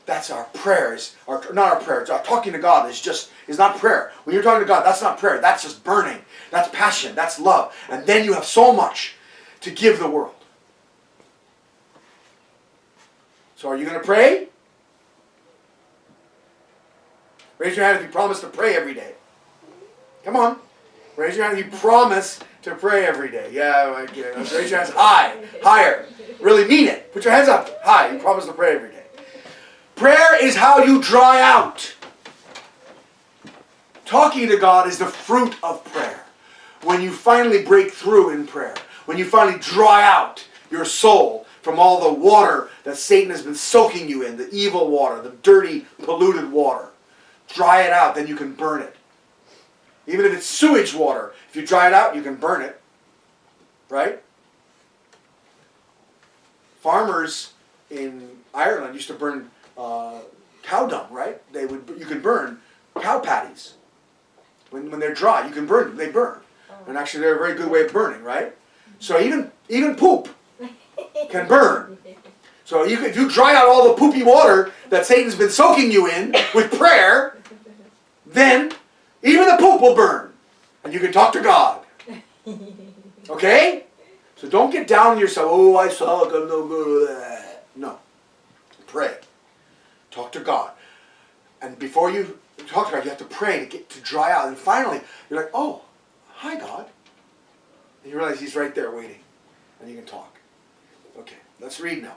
that's our prayers. Not our prayers. Our talking to God is not prayer. When you're talking to God, that's not prayer. That's just burning. That's passion. That's love. And then you have so much to give the world. So are you going to pray? Raise your hand if you promise to pray every day. Come on. Raise your hand if you promise to pray every day. Yeah, raise your hands high. Higher. Really mean it. Put your hands up high. You promise to pray every day. Prayer is how you dry out. Talking to God is the fruit of prayer. When you finally break through in prayer. When you finally dry out your soul from all the water that Satan has been soaking you in. The evil water. The dirty, polluted water. Dry it out, then you can burn it. Even if it's sewage water, if you dry it out, you can burn it. Right? Farmers in Ireland used to burn cow dung, right? You could burn cow patties. When they're dry, you can burn them. They burn. And actually they're a very good way of burning, right? So even poop can burn. So if you dry out all the poopy water that Satan's been soaking you in with prayer, then even the poop will burn. And you can talk to God. Okay? So don't get down on yourself. Oh, I suck. I'm no good. No. Pray. Talk to God. And before you talk to God, you have to pray to dry out. And finally, you're like, oh, hi, God. And you realize He's right there waiting. And you can talk. Okay, let's read now.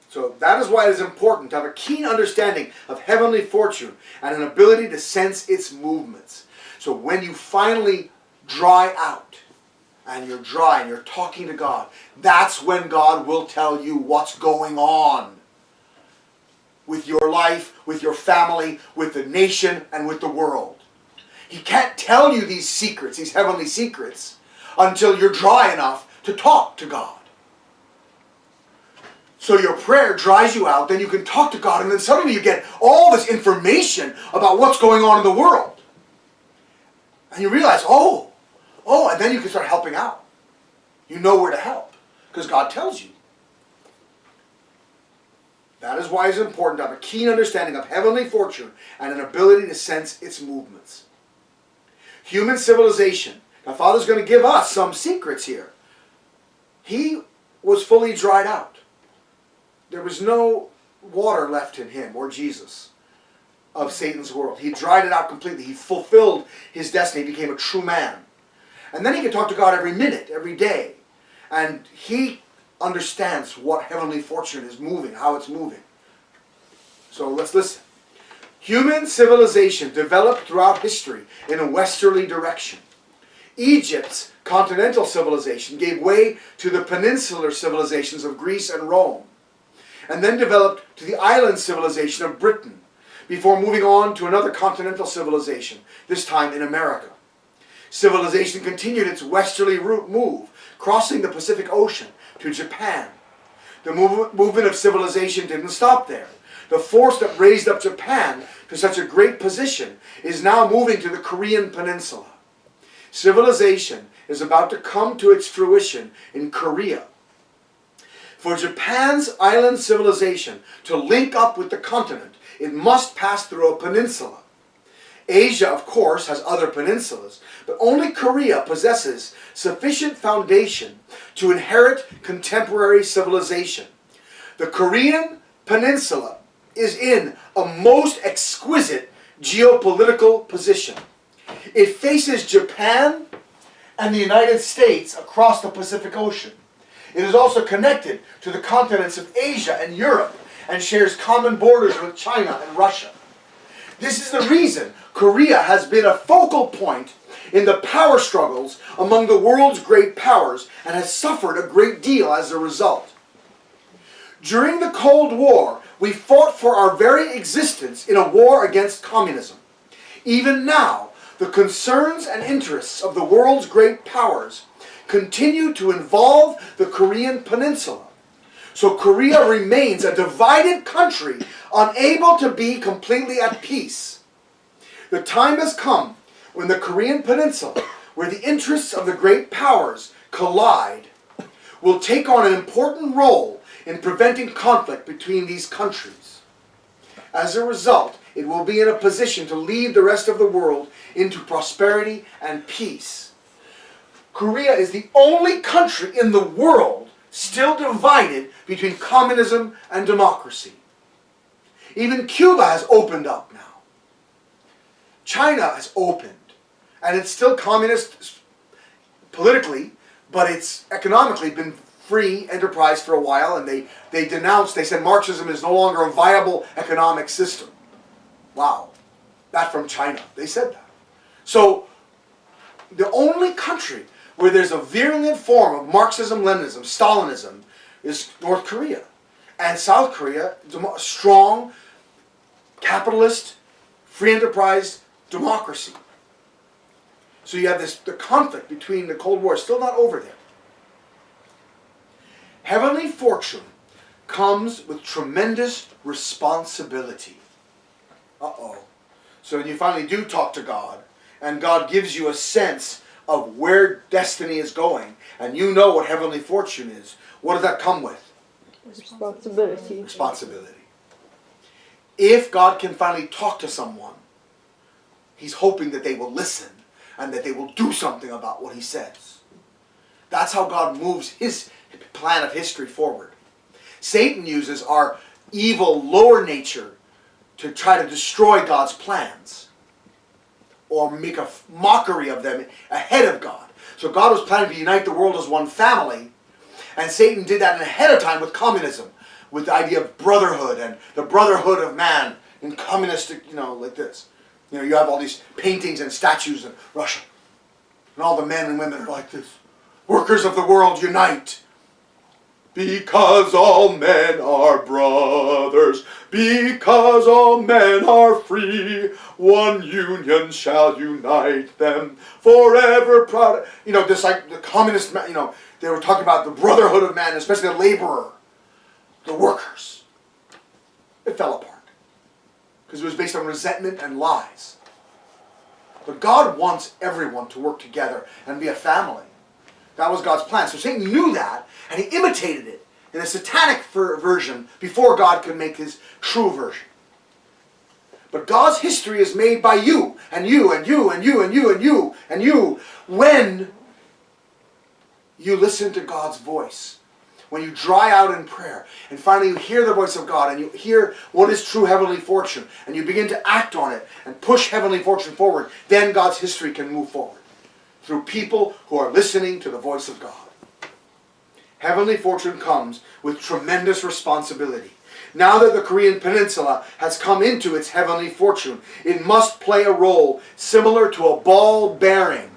So that is why it is important to have a keen understanding of heavenly fortune and an ability to sense its movements. So when you finally dry out, and you're dry and you're talking to God, that's when God will tell you what's going on with your life, with your family, with the nation, and with the world. He can't tell you these secrets, these heavenly secrets, until you're dry enough to talk to God. So your prayer dries you out, then you can talk to God, and then suddenly you get all this information about what's going on in the world. And you realize, and then you can start helping out. You know where to help, because God tells you. That is why it's important to have a keen understanding of heavenly fortune and an ability to sense its movements. Human civilization. Now, Father's going to give us some secrets here. He was fully dried out. There was no water left in him, or Jesus, of Satan's world. He dried it out completely. He fulfilled his destiny. He became a true man. And then he can talk to God every minute, every day. And he understands what heavenly fortune is moving, how it's moving. So let's listen. Human civilization developed throughout history in a westerly direction. Egypt's continental civilization gave way to the peninsular civilizations of Greece and Rome, and then developed to the island civilization of Britain, before moving on to another continental civilization, this time in America. Civilization continued its westerly move, crossing the Pacific Ocean to Japan. The movement of civilization didn't stop there. The force that raised up Japan to such a great position is now moving to the Korean Peninsula. Civilization is about to come to its fruition in Korea. For Japan's island civilization to link up with the continent, it must pass through a peninsula. Asia, of course, has other peninsulas, but only Korea possesses sufficient foundation to inherit contemporary civilization. The Korean peninsula is in a most exquisite geopolitical position. It faces Japan and the United States across the Pacific Ocean. It is also connected to the continents of Asia and Europe and shares common borders with China and Russia. This is the reason Korea has been a focal point in the power struggles among the world's great powers and has suffered a great deal as a result. During the Cold War, we fought for our very existence in a war against communism. Even now, the concerns and interests of the world's great powers continue to involve the Korean peninsula. So Korea remains a divided country, unable to be completely at peace. The time has come when the Korean peninsula, where the interests of the great powers collide, will take on an important role in preventing conflict between these countries. As a result, it will be in a position to lead the rest of the world into prosperity and peace. Korea is the only country in the world still divided between communism and democracy. Even Cuba has opened up now. China has opened, and it's still communist politically, but it's economically been free enterprise for a while, and they denounced, they said Marxism is no longer a viable economic system. Wow. That from China. They said that. So, the only country where there's a virulent form of Marxism, Leninism, Stalinism is North Korea. And South Korea, strong, capitalist, free enterprise democracy. So you have the conflict between the Cold War is still not over there. Heavenly fortune comes with tremendous responsibility. Uh-oh. So when you finally do talk to God, and God gives you a sense of where destiny is going, and you know what heavenly fortune is, what does that come with? Responsibility. Responsibility. If God can finally talk to someone, He's hoping that they will listen and that they will do something about what He says. That's how God moves His plan of history forward. Satan uses our evil lower nature to try to destroy God's plans or make a mockery of them ahead of God. So God was planning to unite the world as one family, and Satan did that ahead of time with communism, with the idea of brotherhood and the brotherhood of man in communistic, like this. You have all these paintings and statues in Russia, and all the men and women are like this. Workers of the world, unite. Because all men are brothers, because all men are free, one union shall unite them forever proud. Just like the communist, they were talking about the brotherhood of man, especially the laborer, the workers. It fell apart because it was based on resentment and lies. But God wants everyone to work together and be a family. That was God's plan. So Satan knew that, and he imitated it in a satanic version before God could make his true version. But God's history is made by you, and you, and you, and you, and you, and you, and you, when you listen to God's voice. When you dry out in prayer, and finally you hear the voice of God, and you hear what is true heavenly fortune, and you begin to act on it, and push heavenly fortune forward, then God's history can move forward. Through people who are listening to the voice of God. Heavenly fortune comes with tremendous responsibility. Now that the Korean Peninsula has come into its heavenly fortune, it must play a role similar to a ball bearing.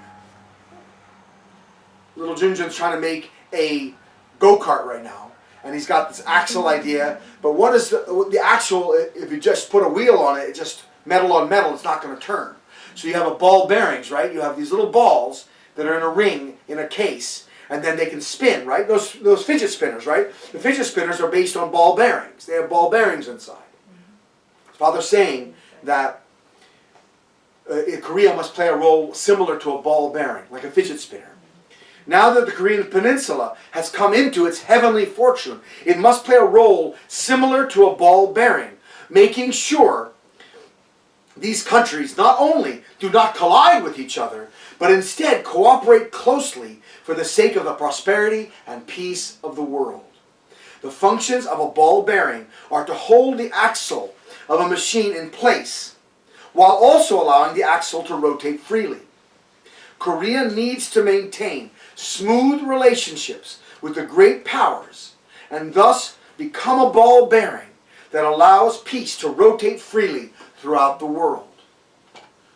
Little Junjun's trying to make a go-kart right now, and he's got this axle idea, but what is the axle, if you just put a wheel on it, it's just metal on metal, it's not going to turn. So you have a ball bearings, right? You have these little balls that are in a ring, in a case, and then they can spin, right? Those fidget spinners, right? The fidget spinners are based on ball bearings. They have ball bearings inside. Father's saying that Korea must play a role similar to a ball bearing, like a fidget spinner. Now that the Korean Peninsula has come into its heavenly fortune, it must play a role similar to a ball bearing, making sure these countries not only do not collide with each other, but instead cooperate closely for the sake of the prosperity and peace of the world. The functions of a ball bearing are to hold the axle of a machine in place, while also allowing the axle to rotate freely. Korea needs to maintain smooth relationships with the great powers, and thus become a ball bearing that allows peace to rotate freely throughout the world.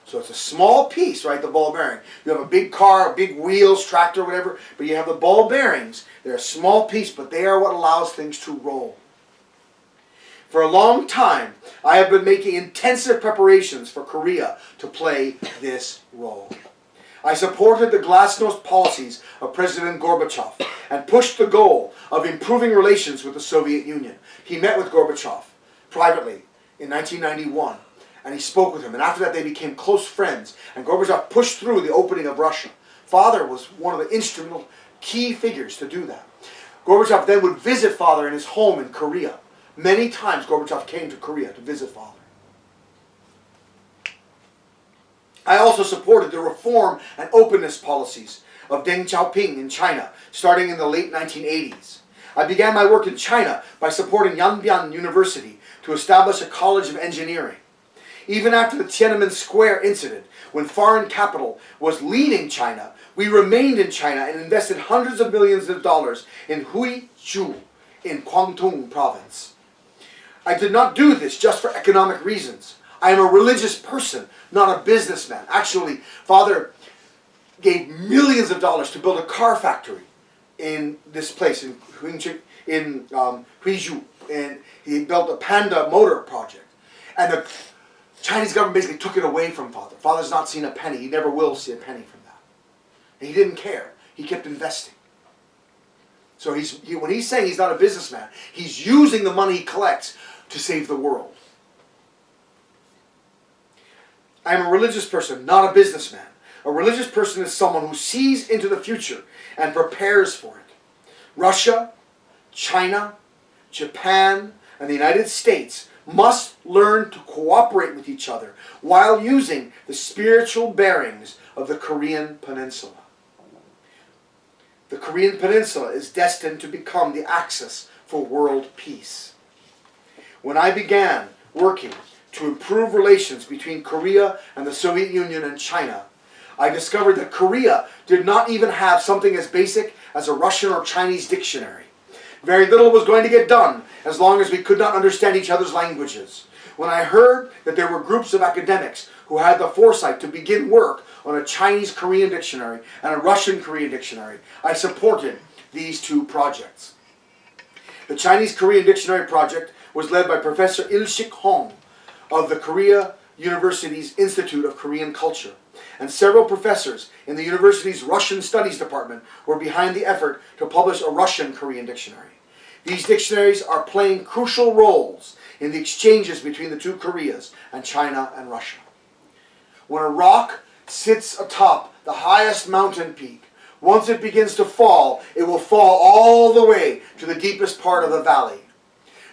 So it's a small piece, right, the ball bearing. You have a big car, big wheels, tractor, whatever, but you have the ball bearings. They're a small piece, but they are what allows things to roll. For a long time, I have been making intensive preparations for Korea to play this role. I supported the glasnost policies of President Gorbachev and pushed the goal of improving relations with the Soviet Union. He met with Gorbachev privately in 1991, and he spoke with him. And after that, they became close friends, and Gorbachev pushed through the opening of Russia. Father was one of the instrumental key figures to do that. Gorbachev then would visit Father in his home in Korea. Many times Gorbachev came to Korea to visit Father. I also supported the reform and openness policies of Deng Xiaoping in China, starting in the late 1980s. I began my work in China by supporting Yanbian University to establish a college of engineering. Even after the Tiananmen Square incident, when foreign capital was leaving China, we remained in China and invested hundreds of millions of dollars in Huizhou in Guangdong province. I did not do this just for economic reasons. I am a religious person, not a businessman. Actually, Father gave millions of dollars to build a car factory in this place, in Huizhou. And he built a Panda motor project. And the Chinese government basically took it away from Father. Father's not seen a penny. He never will see a penny from that. And he didn't care. He kept investing. So when he's saying he's not a businessman, he's using the money he collects to save the world. I am a religious person, not a businessman. A religious person is someone who sees into the future and prepares for it. Russia, China, Japan, and the United States must learn to cooperate with each other while using the spiritual bearings of the Korean Peninsula. The Korean Peninsula is destined to become the axis for world peace. When I began working to improve relations between Korea and the Soviet Union and China, I discovered that Korea did not even have something as basic as a Russian or Chinese dictionary. Very little was going to get done as long as we could not understand each other's languages. When I heard that there were groups of academics who had the foresight to begin work on a Chinese-Korean dictionary and a Russian-Korean dictionary, I supported these two projects. The Chinese-Korean Dictionary Project was led by Professor Il-shik Hong of the Korea University's Institute of Korean Culture, and several professors in the university's Russian Studies Department were behind the effort to publish a Russian-Korean dictionary. These dictionaries are playing crucial roles in the exchanges between the two Koreas and China and Russia. When a rock sits atop the highest mountain peak, once it begins to fall, it will fall all the way to the deepest part of the valley.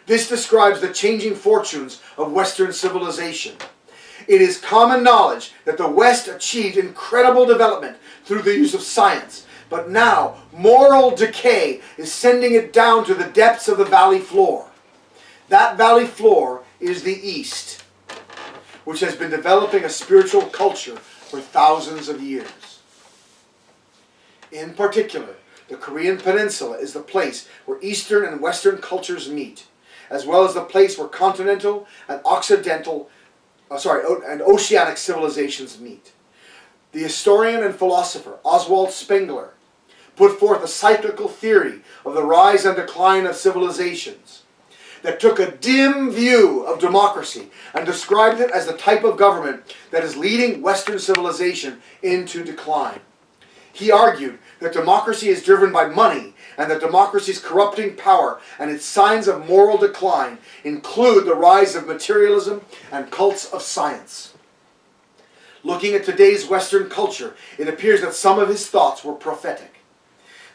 This describes the changing fortunes of Western civilization. It is common knowledge that the West achieved incredible development through the use of science, but now moral decay is sending it down to the depths of the valley floor. That valley floor is the East, which has been developing a spiritual culture for thousands of years. In particular, the Korean Peninsula is the place where Eastern and Western cultures meet, as well as the place where continental and oceanic civilizations meet. The historian and philosopher Oswald Spengler put forth a cyclical theory of the rise and decline of civilizations that took a dim view of democracy and described it as the type of government that is leading Western civilization into decline. He argued that democracy is driven by money and that democracy's corrupting power and its signs of moral decline include the rise of materialism and cults of science. Looking at today's Western culture, it appears that some of his thoughts were prophetic.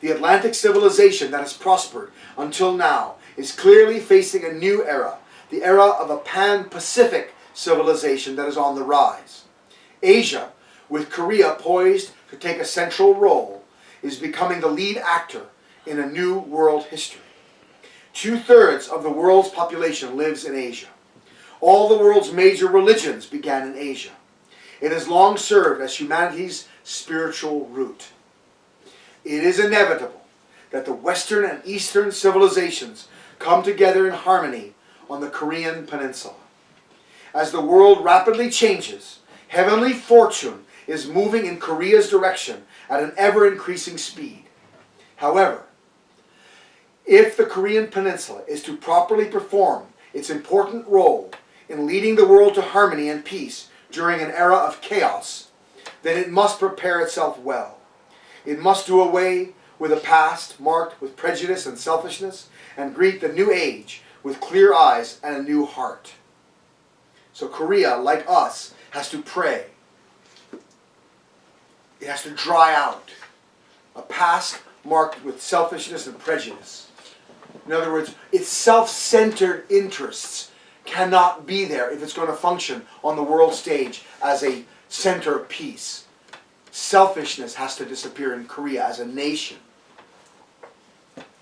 The Atlantic civilization that has prospered until now is clearly facing a new era, the era of a pan-Pacific civilization that is on the rise. Asia, with Korea poised to take a central role, is becoming the lead actor in a new world history. 2/3 of the world's population lives in Asia. All the world's major religions began in Asia. It has long served as humanity's spiritual root. It is inevitable that the Western and Eastern civilizations come together in harmony on the Korean Peninsula. As the world rapidly changes, heavenly fortune is moving in Korea's direction at an ever-increasing speed. However, if the Korean Peninsula is to properly perform its important role in leading the world to harmony and peace during an era of chaos, then it must prepare itself well. It must do away with a past marked with prejudice and selfishness and greet the new age with clear eyes and a new heart. So Korea, like us, has to pray. It has to dry out a past marked with selfishness and prejudice. In other words, its self-centered interests cannot be there if it's going to function on the world stage as a center of peace. Selfishness has to disappear in Korea as a nation.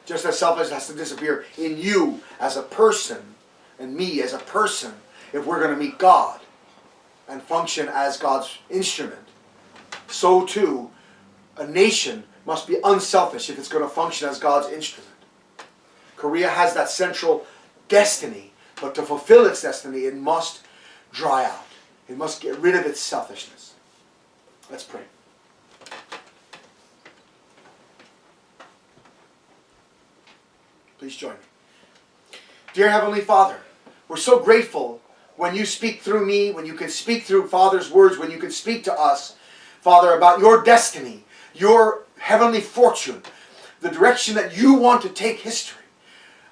Just as selfishness has to disappear in you as a person and me as a person if we're going to meet God and function as God's instrument. So too, a nation must be unselfish if it's going to function as God's instrument. Korea has that central destiny, but to fulfill its destiny, it must dry out. It must get rid of its selfishness. Let's pray. Please join me. Dear Heavenly Father, we're so grateful when you speak through me, when you can speak through Father's words, when you can speak to us, Father, about your destiny, your heavenly fortune, the direction that you want to take history,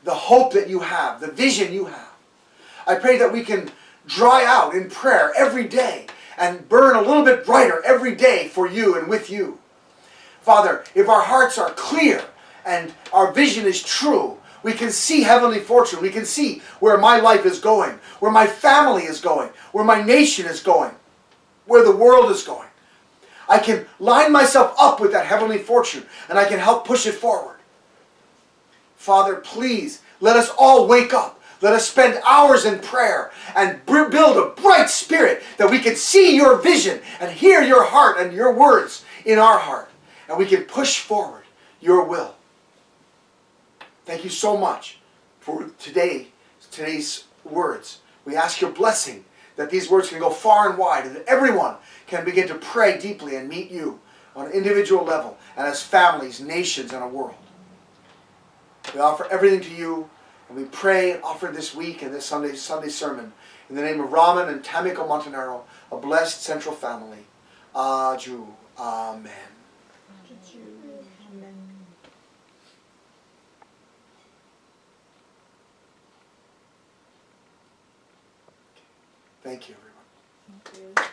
the hope that you have, the vision you have. I pray that we can dry out in prayer every day and burn a little bit brighter every day for you and with you. Father, if our hearts are clear and our vision is true, we can see heavenly fortune. We can see where my life is going, where my family is going, where my nation is going, where the world is going. I can line myself up with that heavenly fortune and I can help push it forward. Father, please let us all wake up. Let us spend hours in prayer and build a bright spirit that we can see your vision and hear your heart and your words in our heart. And we can push forward your will. Thank you so much for today's words. We ask your blessing that these words can go far and wide and that everyone can begin to pray deeply and meet you on an individual level and as families, nations, and a world. We offer everything to you, and we pray and offer this week and this Sunday sermon in the name of Raman and Tamiko Montanaro, a blessed central family. Aju. Amen. Thank you, everyone. Thank you.